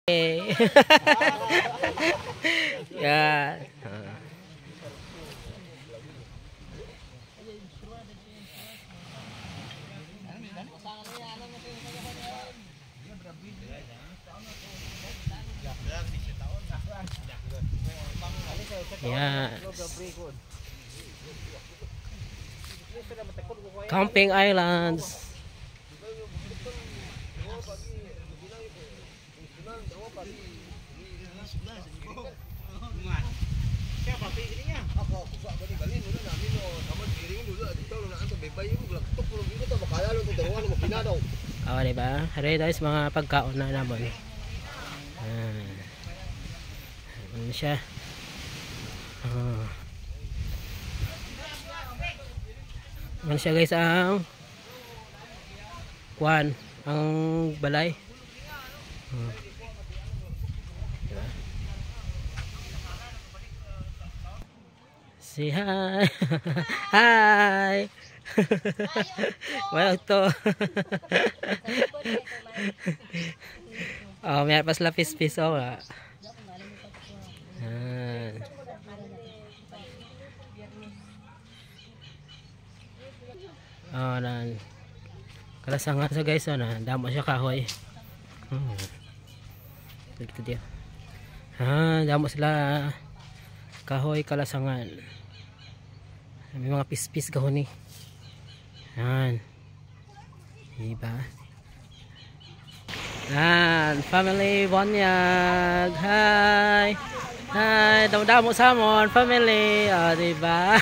Yan. Yan. Camping Islands. Oh, diba? Hari guys, mga pagkaon na naman. Ano siya? Ano siya guys ang kuan, ang balay. Diba? Say hi. Hi. Well to. Oh, may pas lapis piso nga. Oh, nan. Kalasangan sa guys, oh, na damo siya kahoy. Dito dia. Damo sila kahoy kalasangan. May mga pispis gahon ni. Yan. Diba? Yan. Family Bonyag. Hi. Hi. Damo-damo samon. Family. Oh, diba?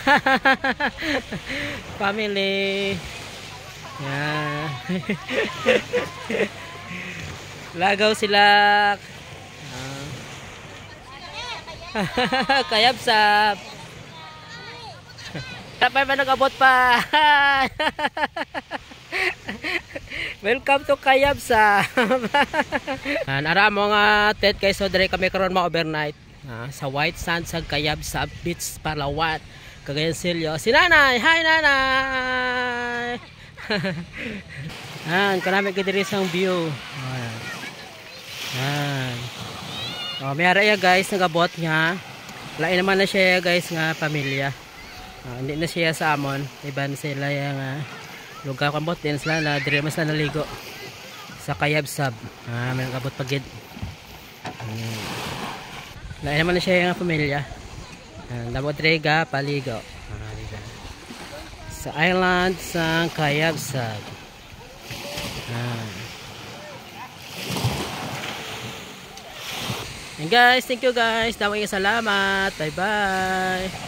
Family. Yan. Lagaw sila. Kayabsap. Tapay pa nag-abot pa. Welcome to Kayabsap. Nara mo nga tet kay so dire kami karon ma-overnight sa White Sand sa Kayabsap Beach, Palawan, Cagayan de Oro. Si Nanay, hi Nanay. Kanami ka diri sang view. Oh, may ara ya guys nagabot niya. Lain naman na siya guys nga pamilya. Hindi na siya sa amon. Iban sila yung lugar kambot din sila na dire mas na naligo sa Kayabsap. May nagabot pagid. Lain naman na siya yung pamilya. Dabot rega paligo. Sa island sa Kayabsap. And guys, thank you guys. Dawang salamat. Bye bye.